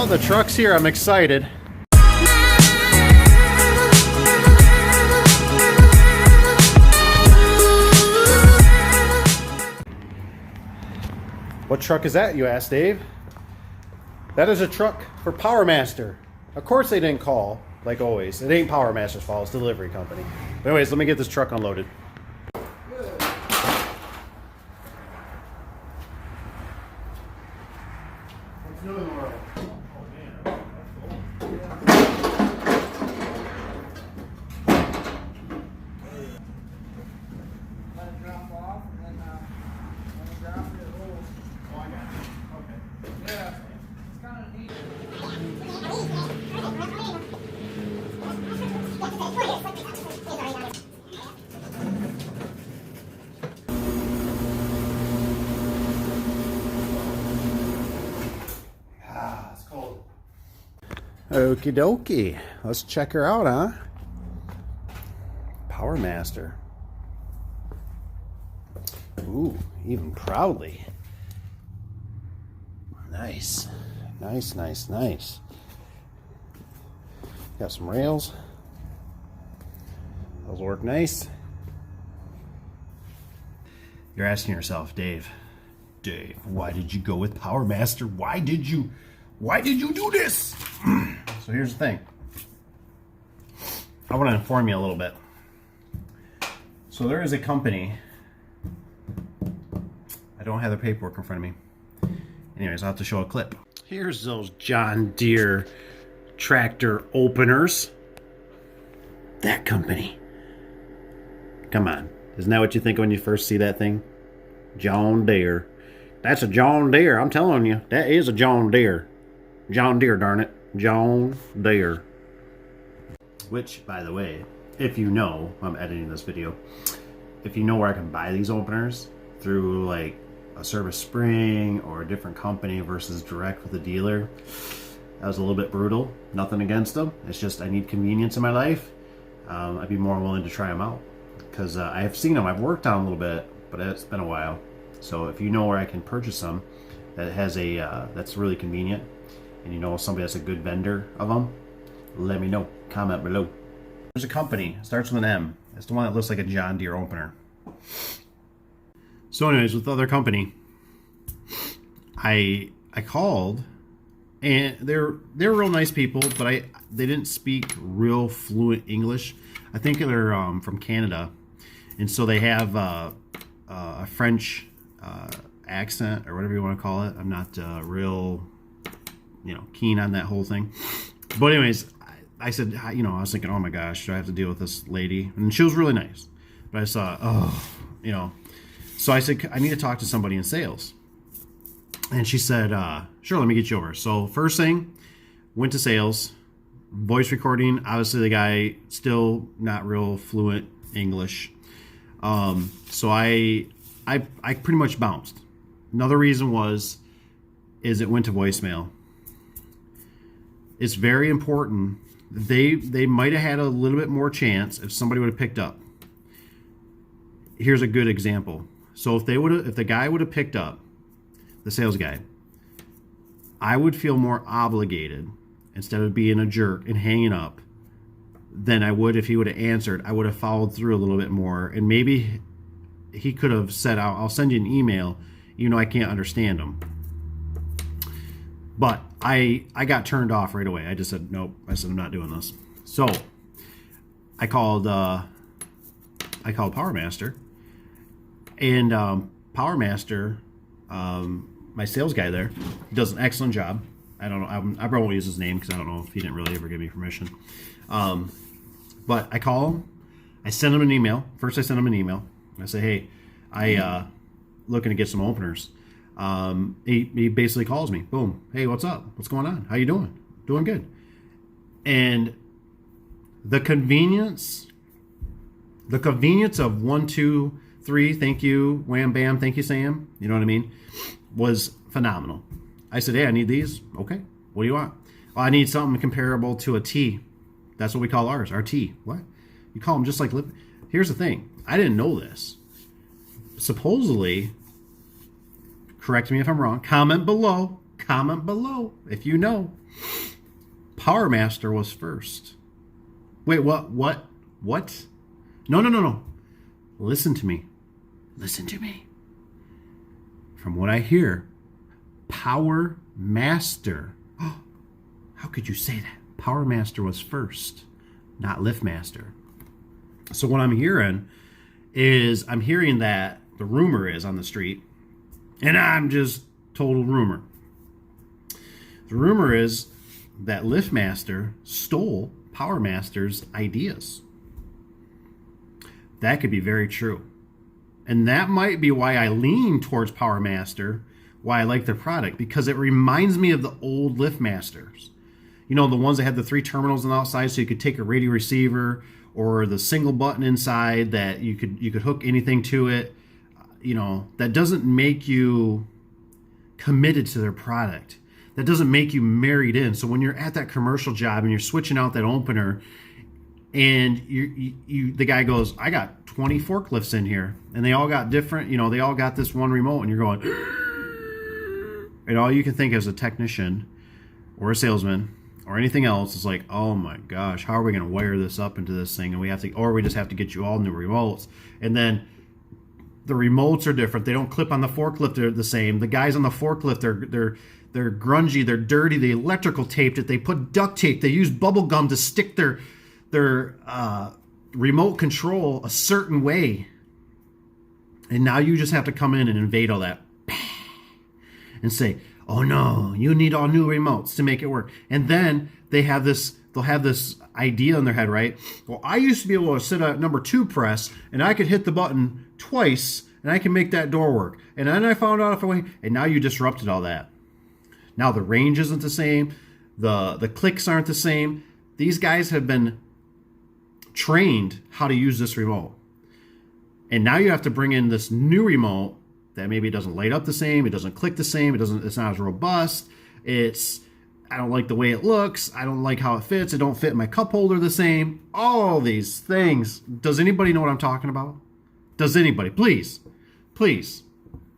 the truck's here. I'm excited. What truck is that, you ask, Dave? That is a truck for Powermaster. Of course they didn't call, like always. It ain't Powermaster's fault, it's the delivery company. But anyways, let me get this truck unloaded. What's new in the world? Okie dokie. Let's check her out, huh? Powermaster. Ooh, even proudly. Nice. Nice, nice, nice. Got some rails. Those work nice. You're asking yourself, Dave, why did you go with Powermaster? Why did you do this? So here's the thing. I want to inform you a little bit. So there is a company. I don't have the paperwork in front of me. Anyways, I'll have to show a clip. Here's those John Deere tractor openers. That company. Come on. Isn't that what you think when you first see that thing? John Deere. That's a John Deere. I'm telling you. That is a John Deere. John Deere, darn it. John Deere. Which, by the way, if you know, I'm editing this video, if you know where I can buy these openers through like a Service Spring or a different company versus direct with a dealer, that was a little bit brutal. Nothing against them. It's just I need convenience in my life. I'd be more willing to try them out because I've seen them. I've worked on them a little bit, but it's been a while. So if you know where I can purchase them that has a that's really convenient, and you know somebody that's a good vendor of them, let me know. Comment below. There's a company, starts with an M. It's the one that looks like a John Deere opener. So anyways, with the other company, I called, and they're real nice people, but they didn't speak real fluent English. I think they're from Canada, and so they have a French accent or whatever you want to call it. I'm not real, keen on that whole thing. But anyways, I said, I was thinking, oh my gosh, do I have to deal with this lady? And she was really nice, but I saw, so I said, I need to talk to somebody in sales. And she said, sure, let me get you over. So first thing, went to sales, voice recording. Obviously the guy still not real fluent English. So I pretty much bounced. Another reason is it went to voicemail. It's very important. They might have had a little bit more chance if somebody would have picked up. Here's a good example. So if the guy would have picked up, the sales guy, I would feel more obligated instead of being a jerk and hanging up than I would if he would have answered. I would have followed through a little bit more, and maybe he could have said, I'll send you an email, even though I can't understand him. But I got turned off right away. I just said, nope. I said, I'm not doing this. So I called Powermaster, and Powermaster, my sales guy there, does an excellent job. I don't know. I probably won't use his name because I don't know if he didn't really ever give me permission. But I call him. I send him an email. First, I send him an email. I say, hey, I looking to get some openers. He basically calls me. Boom. Hey, what's up? What's going on? How you doing? Doing good. And the convenience of 1, 2, 3, thank you, wham, bam, thank you, Sam. You know what I mean? Was phenomenal. I said, hey, I need these. Okay. What do you want? Well, I need something comparable to a T. That's what we call ours, our T. What? You call them just like Here's the thing. I didn't know this. Supposedly, correct me if I'm wrong, comment below Comment below if you know. Powermaster was first. Wait, what? No. Listen to me. Listen to me. From what I hear, Powermaster. How could you say that? Powermaster was first, not Liftmaster. So what I'm hearing is, that the rumor is on the street, and I'm just total rumor. The rumor is that Liftmaster stole Powermaster's ideas. That could be very true. And that might be why I lean towards Powermaster, why I like their product, because it reminds me of the old Liftmasters. You know, the ones that had the 3 terminals on the outside so you could take a radio receiver, or the single button inside that you could hook anything to it. You know, that doesn't make you committed to their product. That doesn't make you married in. So when you're at that commercial job and you're switching out that opener, and the guy goes, I got 20 forklifts in here, and they all got different, they all got this one remote, and you're going, and all you can think as a technician or a salesman or anything else is like, oh my gosh, how are we going to wire this up into this thing? And we just have to get you all new remotes. And then the remotes are different. They don't clip on the forklift. They're the same. The guys on the forklift, they're grungy. They're dirty. They electrical taped it. They put duct tape. They use bubble gum to stick their remote control a certain way. And now you just have to come in and invade all that and say, oh no, you need all new remotes to make it work. And then they'll have this idea in their head, right? Well, I used to be able to sit at number 2 press, and I could hit the button twice, and I can make that door work. And then I found out and now you disrupted all that. Now the range isn't the same. The clicks aren't the same. These guys have been trained how to use this remote. And now you have to bring in this new remote that maybe it doesn't light up the same, it doesn't click the same, it's not as robust. I don't like the way it looks, I don't like how it fits, it don't fit my cup holder the same. All these things. Does anybody know what I'm talking about? Does anybody? Please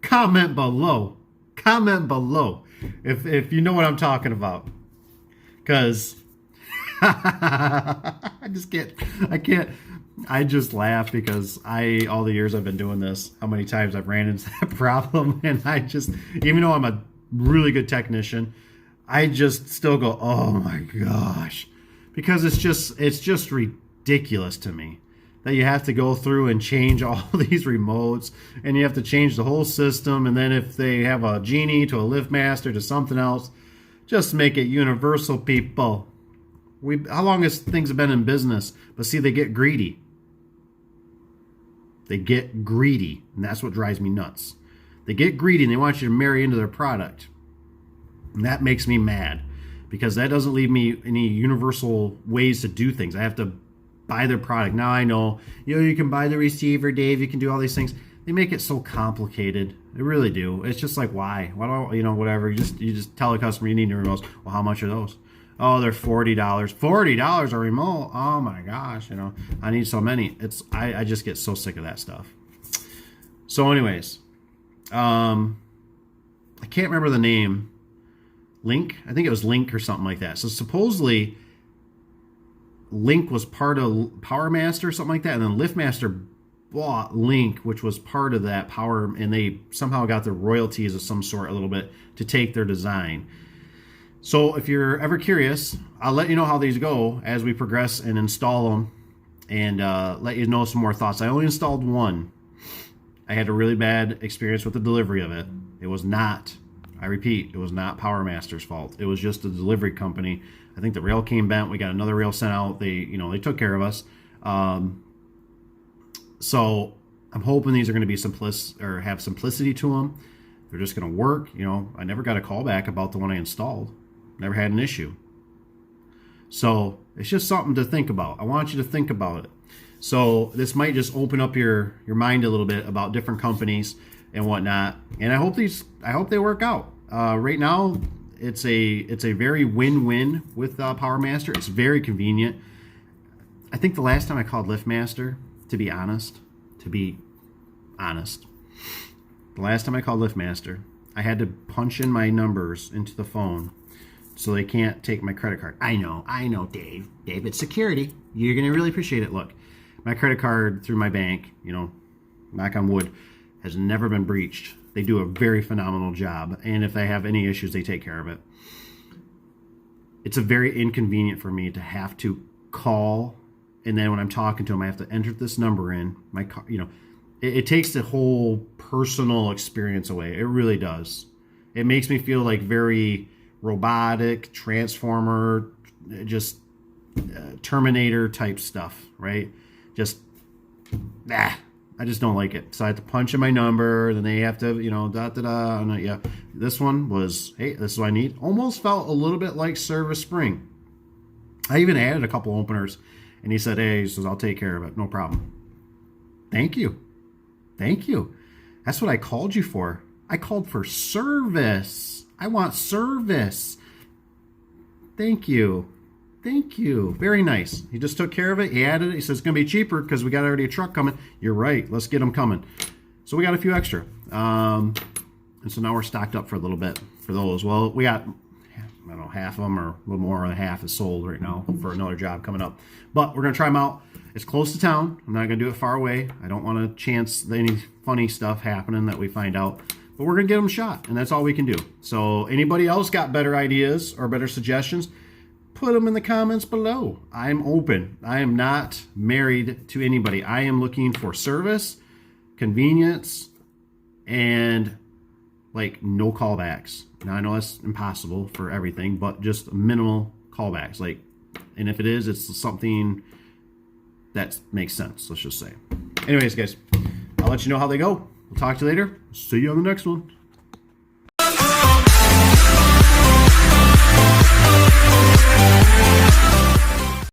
comment below. Comment below if you know what I'm talking about. Because I just laugh because all the years I've been doing this, how many times I've ran into that problem, and even though I'm a really good technician, I just still go, oh my gosh, because it's just ridiculous to me that you have to go through and change all these remotes, and you have to change the whole system, and then if they have a Genie to a Liftmaster to something else, just make it universal, people. How long has things been in business? But see, they get greedy. They get greedy, and that's what drives me nuts. They get greedy, and they want you to marry into their product. And that makes me mad, because that doesn't leave me any universal ways to do things. I have to buy their product. Now I know, you can buy the receiver, Dave, you can do all these things. They make it so complicated. They really do. It's just like, why? Why do I, whatever. You just tell the customer you need new remotes. Well, how much are those? Oh, they're $40. $40 a remote. Oh my gosh, I need so many. I just get so sick of that stuff. So anyways, I can't remember the name. Link? I think it was Link or something like that. So supposedly Link was part of Powermaster or something like that, and then Liftmaster bought Link, which was part of that Power, and they somehow got the royalties of some sort a little bit to take their design. So if you're ever curious, I'll let you know how these go as we progress and install them, and let you know some more thoughts. I only installed one. I had a really bad experience with the delivery of it. It was not, I repeat, it was not Powermaster's fault. It was just the delivery company. I think the rail came bent. We got another rail sent out. They took care of us. So I'm hoping these are going to be have simplicity to them. They're just going to work. I never got a call back about the one I installed. Never had an issue. So it's just something to think about. I want you to think about it. So this might just open up your mind a little bit about different companies and whatnot. And I hope they work out. Right now, it's a very win-win with Powermaster. It's very convenient. I think the last time I called Liftmaster, to be honest, the last time I called Liftmaster, I had to punch in my numbers into the phone so they can't take my credit card. I know, Dave. Dave, it's security. You're going to really appreciate it. Look, my credit card through my bank, you know, knock on wood, has never been breached. They do a very phenomenal job. And if they have any issues, they take care of it. It's a very inconvenient for me to have to call, and then when I'm talking to them, I have to enter this number in. My car, you know, it takes the whole personal experience away. It really does. It makes me feel like very robotic, transformer, just Terminator type stuff, right? Just, I just don't like it. So I have to punch in my number, then they have to, you know, da-da-da. And yeah, this one was, hey, this is what I need. Almost felt a little bit like Service Spring. I even added a couple openers, and he said, hey, he says, I'll take care of it. No problem. Thank you. Thank you. That's what I called you for. I called for service. I want service. Thank you. Thank you. Very nice. He just took care of it. He added it. He says it's going to be cheaper because we got already a truck coming. You're right. Let's get them coming. So we got a few extra. And so now we're stocked up for a little bit for those. Well, we got, I don't know, half of them or a little more than half is sold right now for another job coming up. But we're going to try them out. It's close to town. I'm not going to do it far away. I don't want to chance any funny stuff happening that we find out. But we're going to get them shot, and that's all we can do. So anybody else got better ideas or better suggestions, put them in the comments below. I'm open. I am not married to anybody. I am looking for service, convenience, and like no callbacks. Now I know that's impossible for everything, but just minimal callbacks. Like, and if it is, it's something that makes sense, let's just say. Anyways, guys, I'll let you know how they go. We'll talk to you later. See you on the next one.